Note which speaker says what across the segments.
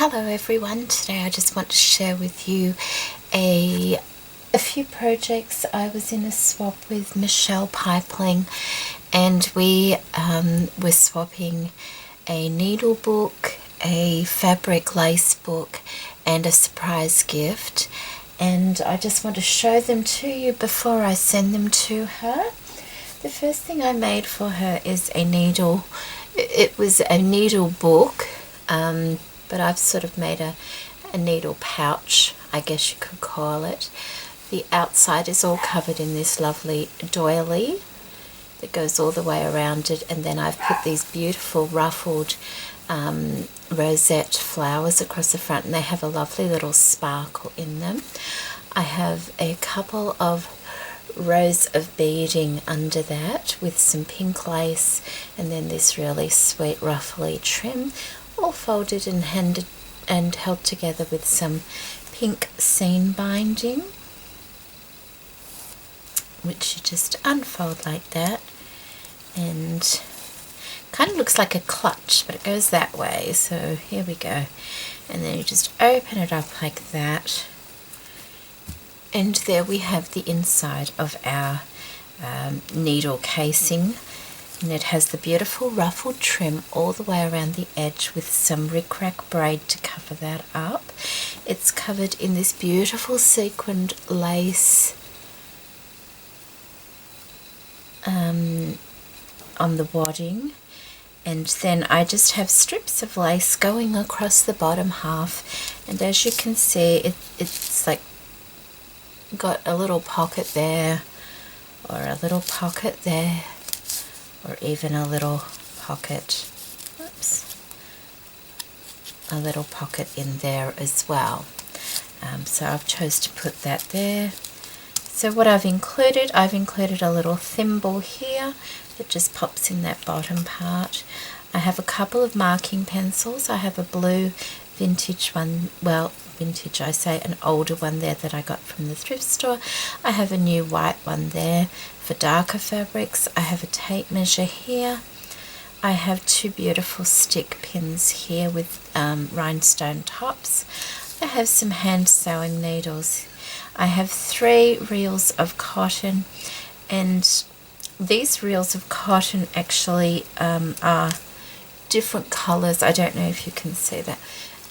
Speaker 1: Hello everyone, today I just want to share with you a few projects. I was in a swap with Michelle Pipeling and we were swapping a needle book, a fabric lace book and a surprise gift, and I just want to show them to you before I send them to her. The first thing I made for her is a needle. It was a needle book, but I've sort of made a needle pouch, I guess you could call it. The outside is all covered in this lovely doily that goes all the way around it, and then I've put these beautiful ruffled rosette flowers across the front, and they have a lovely little sparkle in them. I have a couple of rows of beading under that with some pink lace, and then this really sweet ruffly trim, all folded and held together with some pink seam binding, which you just unfold like that, and kind of looks like a clutch, but it goes that way. So here we go, and then you just open it up like that, and there we have the inside of our needle casing, and it has the beautiful ruffled trim all the way around the edge with some rickrack braid to cover that up. It's covered in this beautiful sequined lace on the wadding, and then I just have strips of lace going across the bottom half, and as you can see it's like got a little pocket there, or a little pocket there, or even a little pocket, a little pocket in there as well. So I've chose to put that there. So what I've included a little thimble here that just pops in that bottom part. I have a couple of marking pencils. I have a blue vintage one, well, vintage, I say, an older one there that I got from the thrift store. I have a new white one there for darker fabrics. I have a tape measure here. I have two beautiful stick pins here with rhinestone tops. I have some hand sewing needles. I have 3 reels of cotton, and these reels of cotton actually are different colours. I don't know if you can see that.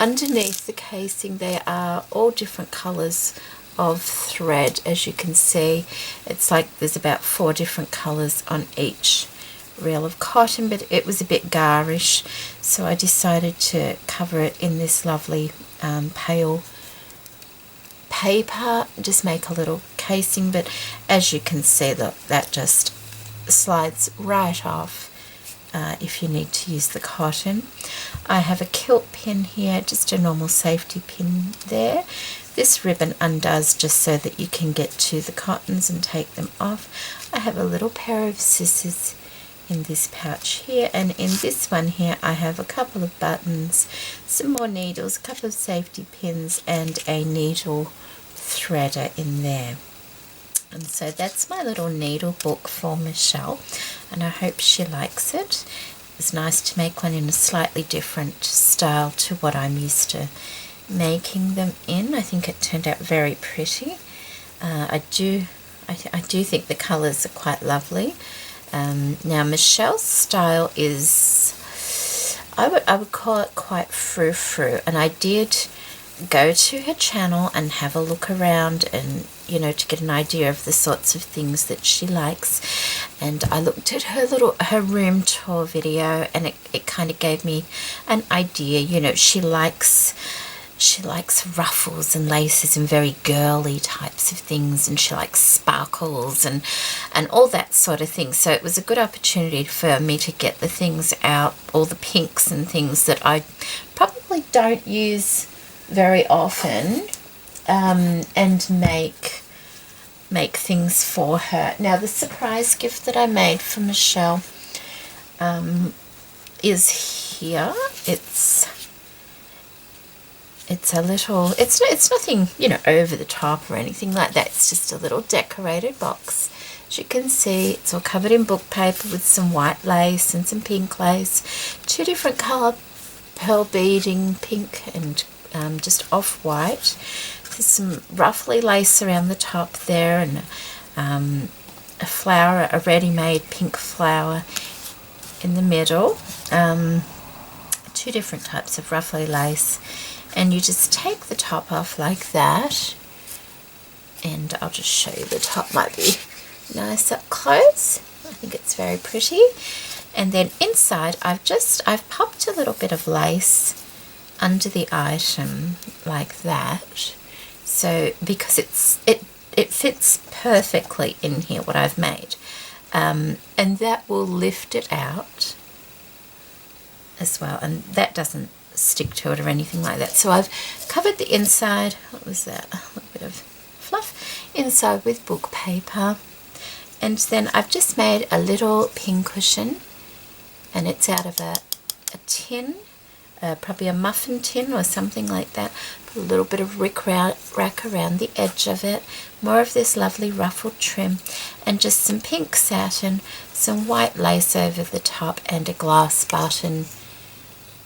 Speaker 1: Underneath the casing they are all different colours of thread. As you can see, it's like there's about 4 different colours on each reel of cotton, but it was a bit garish, so I decided to cover it in this lovely pale paper, just make a little casing. But as you can see, look, that just slides right off if you need to use the cotton. I have a kilt pin here, just a normal safety pin there. This ribbon undoes just so that you can get to the cottons and take them off. I have a little pair of scissors in this pouch here, and in this one here I have a couple of buttons, some more needles, a couple of safety pins, and a needle threader in there. And so that's my little needle book for Michelle, and I hope she likes it. It was nice to make one in a slightly different style to what I'm used to making them in. I think it turned out very pretty. I do think the colours are quite lovely. Now Michelle's style is, I would call it quite frou-frou, and I did go to her channel and have a look around, and you know, to get an idea of the sorts of things that she likes. And I looked at her room tour video, and it kind of gave me an idea. You know, she likes ruffles and laces and very girly types of things, and she likes sparkles and all that sort of thing. So it was a good opportunity for me to get the things out, all the pinks and things that I probably don't use very often, and make things for her. Now the surprise gift that I made for Michelle is here. It's a little, it's nothing, you know, over the top or anything like that. It's just a little decorated box. As you can see, it's all covered in book paper with some white lace and some pink lace, 2 different colour pearl beading pink and just off-white. There's some ruffly lace around the top there, and a flower, a ready-made pink flower in the middle. Two different types of ruffly lace, and you just take the top off like that, and I'll just show you the top, might be nice up close. I think it's very pretty. And then inside I've popped a little bit of lace under the item like that, so because it fits perfectly in here, what I've made, and that will lift it out as well, and that doesn't stick to it or anything like that. So I've covered the inside, what was that, a little bit of fluff inside with book paper, and then I've just made a little pin cushion, and it's out of a tin, probably a muffin tin or something like that. Put a little bit of rack around the edge of it, more of this lovely ruffled trim, and just some pink satin, some white lace over the top, and a glass button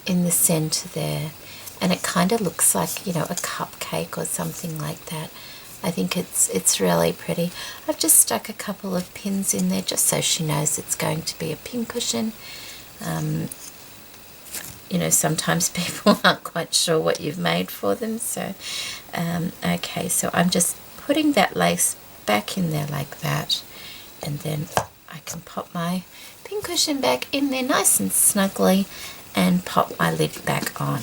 Speaker 1: in the center there. And it kind of looks like, you know, a cupcake or something like that. I think it's really pretty. I've just stuck a couple of pins in there just so she knows it's going to be a pin cushion. You know, sometimes people aren't quite sure what you've made for them, so okay, so I'm just putting that lace back in there like that, and then I can pop my pin cushion back in there nice and snugly and pop my lid back on,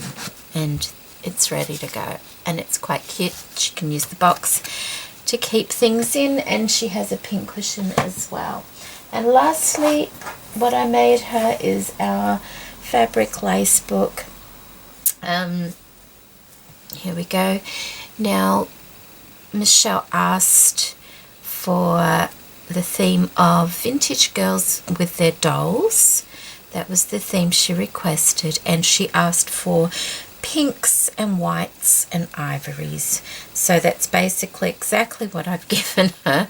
Speaker 1: and it's ready to go. And it's quite cute. She can use the box to keep things in, and she has a pin cushion as well. And lastly, what I made her is our fabric lace book. Here we go. Now, Michelle asked for the theme of vintage girls with their dolls. That was the theme she requested, and she asked for pinks and whites and ivories. So that's basically exactly what I've given her.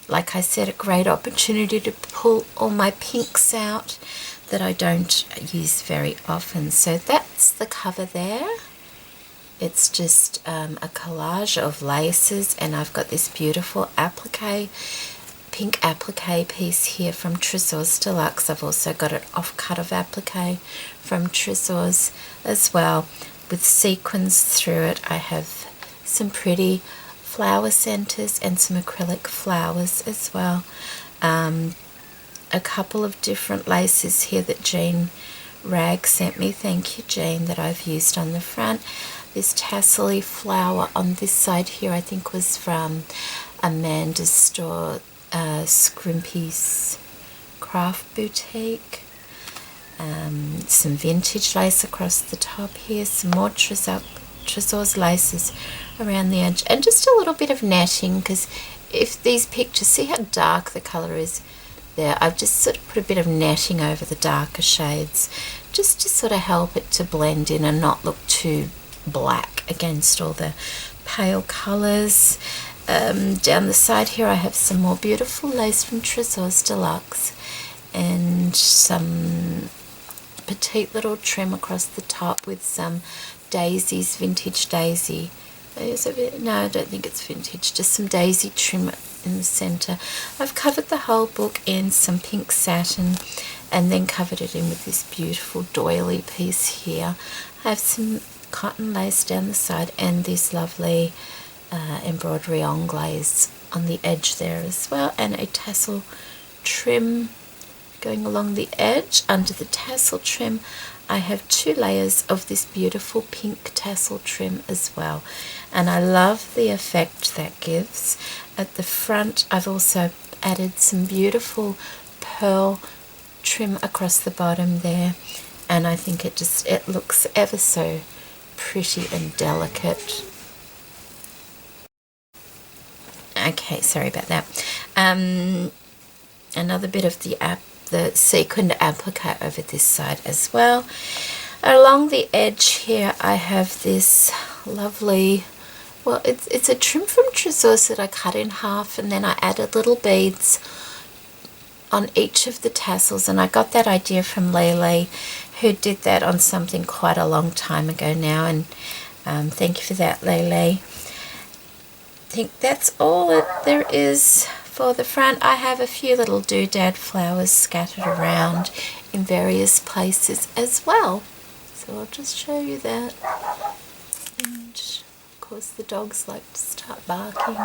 Speaker 1: Like I said, a great opportunity to pull all my pinks out that I don't use very often. So that's the cover there. It's just a collage of laces, and I've got this beautiful applique, pink applique piece here from Tresors Deluxe. I've also got an offcut of applique from Tresors as well, with sequins through it. I have some pretty flower centers and some acrylic flowers as well. A couple of different laces here that Jean Rag sent me. Thank you, Jean, that I've used on the front. This tassel-y flower on this side here I think was from Amanda's store, Scrimpy's Craft Boutique. Some vintage lace across the top here, some more Tresors laces around the edge, and just a little bit of netting, because if these pictures, see how dark the colour is there, I've just sort of put a bit of netting over the darker shades just to sort of help it to blend in and not look too black against all the pale colours. Down the side here I have some more beautiful lace from Tresors Deluxe, and some petite little trim across the top with some daisies, vintage daisy. No, I don't think it's vintage, just some daisy trim in the centre. I've covered the whole book in some pink satin, and then covered it in with this beautiful doily piece here. I have some cotton lace down the side, and this lovely embroidery anglaise on the edge there as well, and a tassel trim going along the edge. Under the tassel trim I have 2 layers of this beautiful pink tassel trim as well, and I love the effect that gives. At the front I've also added some beautiful pearl trim across the bottom there, and I think it looks ever so pretty and delicate. Okay, sorry about that. Another bit of the sequined applique over this side as well. Along the edge here I have this lovely, well, it's a trim from Tresors that I cut in half, and then I added little beads on each of the tassels, and I got that idea from Lele, who did that on something quite a long time ago now, and thank you for that, Lele. I think that's all that there is for the front. I have a few little doodad flowers scattered around in various places as well, so I'll just show you that. And of course the dogs like to start barking,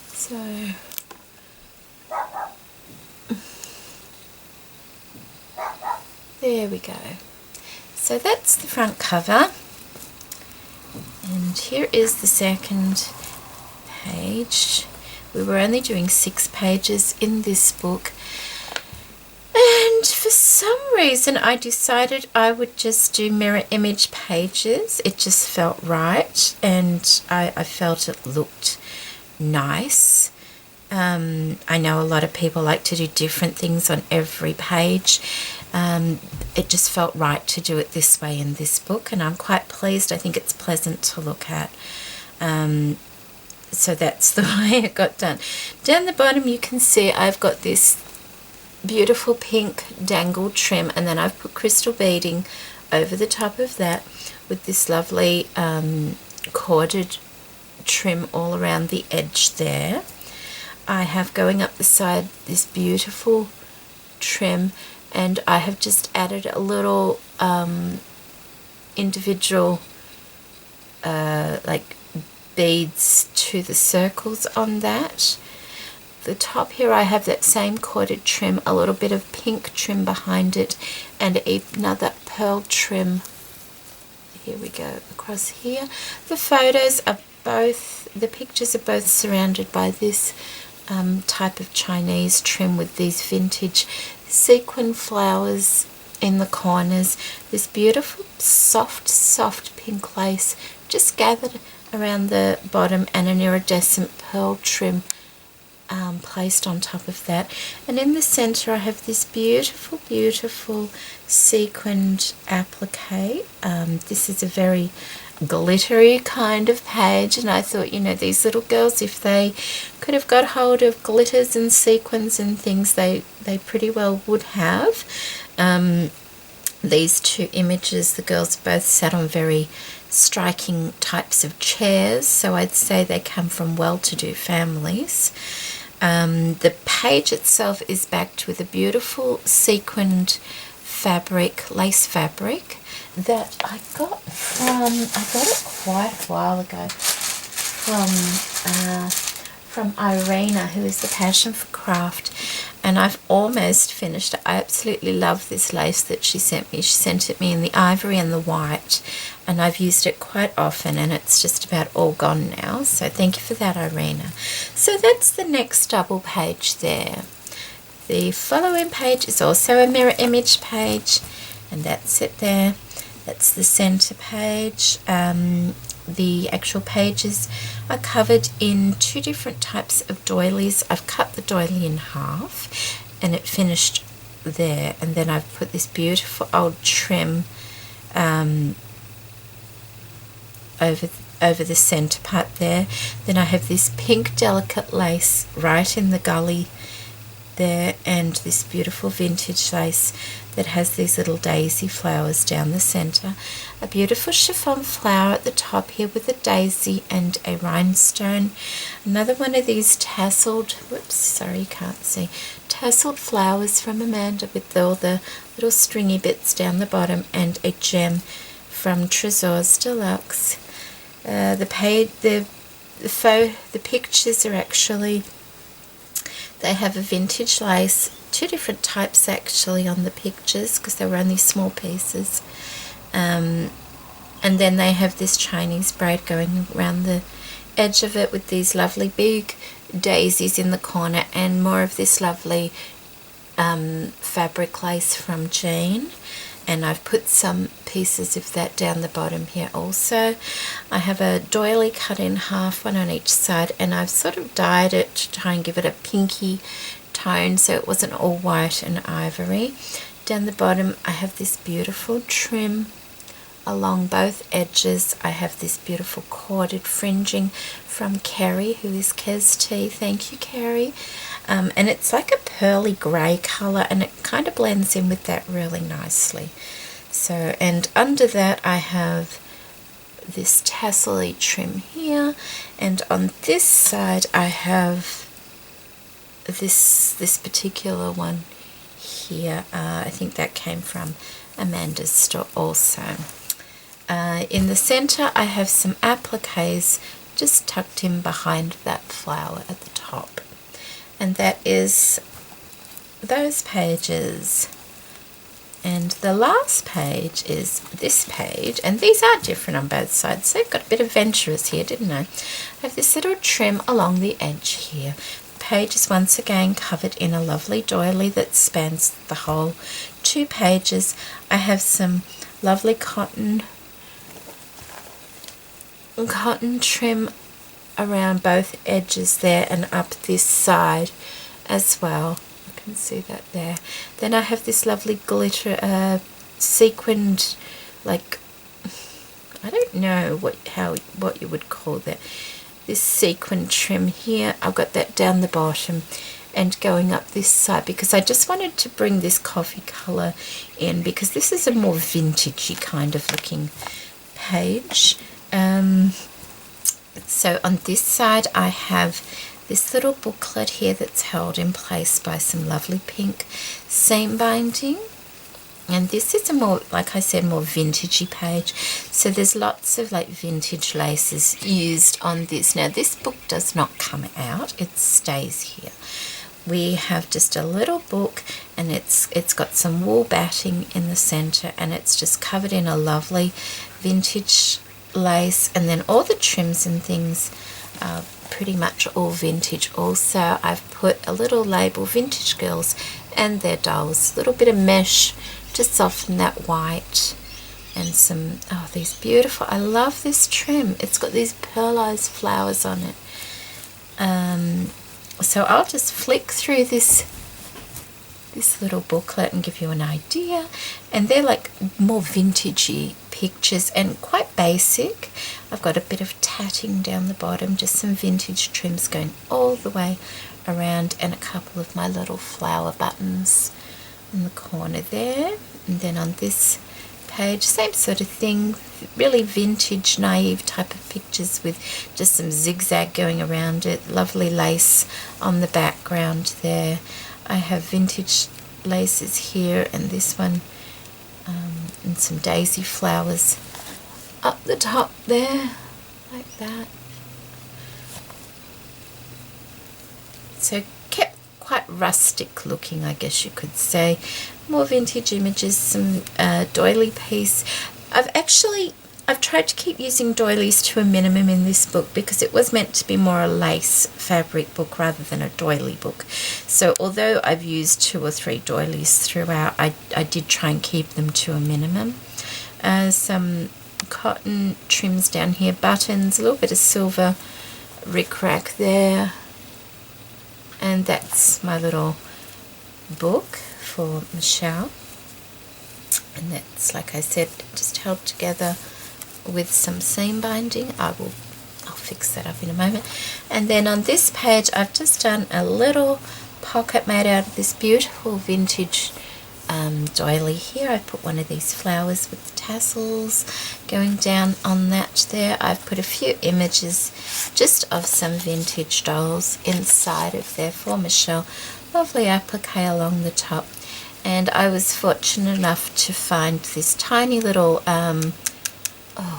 Speaker 1: so there we go. So that's the front cover, and here is the second page. We were only doing 6 pages in this book, and for some reason I decided I would just do mirror image pages. It just felt right, and I felt it looked nice. I know a lot of people like to do different things on every page. It just felt right to do it this way in this book, and I'm quite pleased. I think it's pleasant to look at. So that's the way it got done. Down the bottom you can see I've got this beautiful pink dangle trim, and then I've put crystal beading over the top of that with this lovely corded trim all around the edge there. I have going up the side this beautiful trim, and I have just added a little individual like beads to the circles on that. The top here I have that same corded trim, a little bit of pink trim behind it, and another pearl trim. Here we go across here. The photos are both, the pictures are both surrounded by this type of Chinese trim with these vintage sequin flowers in the corners. This beautiful soft pink lace just gathered around the bottom, and an iridescent pearl trim placed on top of that. And in the center I have this beautiful sequined applique. This is a very glittery kind of page, and I thought, you know, these little girls, if they could have got hold of glitters and sequins and things, they pretty well would have. These two images, the girls both sat on very striking types of chairs, so I'd say they come from well-to-do families. The page itself is backed with a beautiful sequined fabric, lace fabric, that I got it quite a while ago from Irina, who is the Passion for Craft, and I've almost finished it. I absolutely love this lace that she sent me. She sent it me in the ivory and the white, and I've used it quite often, and it's just about all gone now, so thank you for that, Irina. So that's the next double page there. The following page is also a mirror image page, and that's it there. That's the center page. The actual pages are covered in 2 different types of doilies. I've cut the doily in half, and it finished there, and then I've put this beautiful old trim over the center part there. Then I have this pink delicate lace right in the gully there, and this beautiful vintage lace that has these little daisy flowers down the center. A beautiful chiffon flower at the top here with a daisy and a rhinestone. Another one of these tasseled, whoops, sorry you can't see, tasseled flowers from Amanda with all the little stringy bits down the bottom, and a gem from Tresors Deluxe. The pictures are actually, they have a vintage lace, 2 different types actually on the pictures because they were only small pieces, and then they have this Chinese braid going around the edge of it with these lovely big daisies in the corner, and more of this lovely fabric lace from Jean. And I've put some pieces of that down the bottom here also. I have a doily cut in half, one on each side, and I've sort of dyed it to try and give it a pinky tone so it wasn't all white and ivory. Down the bottom I have this beautiful trim along both edges. I have this beautiful corded fringing from Kerry, who is Kez Tea. Thank you, Kerry. and it's like a pearly grey colour, and it kind of blends in with that really nicely. So, and under that I have this tassel-y trim here, and on this side I have this particular one here. I think that came from Amanda's store also. In the center I have some appliques just tucked in behind that flower at the top, and that is those pages. And the last page is this page, and these are different on both sides. They've got a bit of adventurous here, didn't I? I have this little trim along the edge here. The page is once again covered in a lovely doily that spans the whole 2 pages. I have some lovely cotton trim around both edges there and up this side as well. You can see that there. Then I have this lovely glitter sequined, like, I don't know what you would call that, this sequin trim here. I've got that down the bottom and going up this side because I just wanted to bring this coffee colour in, because this is a more vintagey kind of looking page. So on this side I have this little booklet here that's held in place by some lovely pink seam binding, and this is a more, like I said, more vintagey page. So there's lots of like vintage laces used on this. Now this book does not come out, it stays here. We have just a little book, and it's got some wool batting in the center, and it's just covered in a lovely vintage lace, and then all the trims and things are pretty much all vintage. Also I've put a little label, Vintage Girls and Their Dolls, a little bit of mesh to soften that white, and some, oh, these beautiful, I love this trim, it's got these pearlized flowers on it. So I'll just flick through this little booklet and give you an idea, and they're like more vintagey pictures and quite basic. I've got a bit of tatting down the bottom, just some vintage trims going all the way around, and a couple of my little flower buttons in the corner there. And then on this page, same sort of thing, really vintage, naive type of pictures with just some zigzag going around it, lovely lace on the background there. I have vintage laces here, and this one, and some daisy flowers up the top there, like that. So kept quite rustic looking, I guess you could say. More vintage images, some doily piece. I've tried to keep using doilies to a minimum in this book, because it was meant to be more a lace fabric book rather than a doily book. So although I've used 2 or 3 doilies throughout, I did try and keep them to a minimum. Some cotton trims down here, buttons, a little bit of silver rickrack there, and that's my little book for Michelle, and that's, like I said, just held together with some seam binding. I'll fix that up in a moment. And then on this page I've just done a little pocket made out of this beautiful vintage doily here. I put one of these flowers with the tassels going down on that there. I've put a few images just of some vintage dolls inside of there for Michelle. Lovely applique along the top, and I was fortunate enough to find this tiny little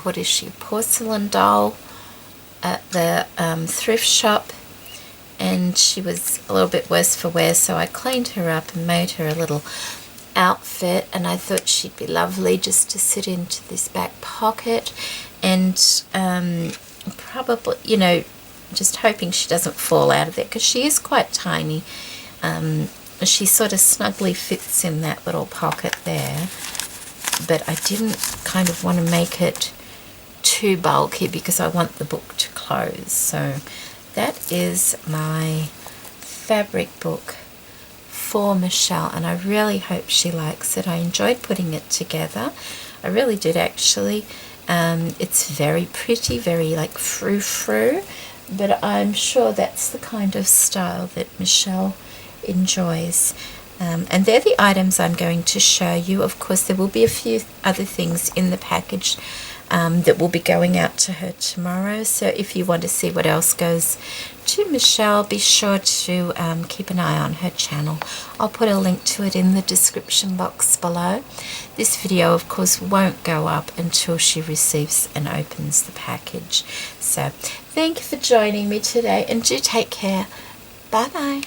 Speaker 1: what is she, porcelain doll at the thrift shop, and she was a little bit worse for wear, so I cleaned her up and made her a little outfit, and I thought she'd be lovely just to sit into this back pocket, and probably, you know, just hoping she doesn't fall out of there, because she is quite tiny. She sort of snugly fits in that little pocket there, but I didn't kind of want to make it too bulky because I want the book to close. So that is my fabric book for Michelle, and I really hope she likes it. I enjoyed putting it together. I really did, actually. It's very pretty, very like frou-frou, but I'm sure that's the kind of style that Michelle enjoys. And they're the items I'm going to show you. Of course, there will be a few other things in the package that will be going out to her tomorrow. So if you want to see what else goes to Michelle, be sure to keep an eye on her channel. I'll put a link to it in the description box below. This video, of course, won't go up until she receives and opens the package. So thank you for joining me today, and do take care. Bye bye.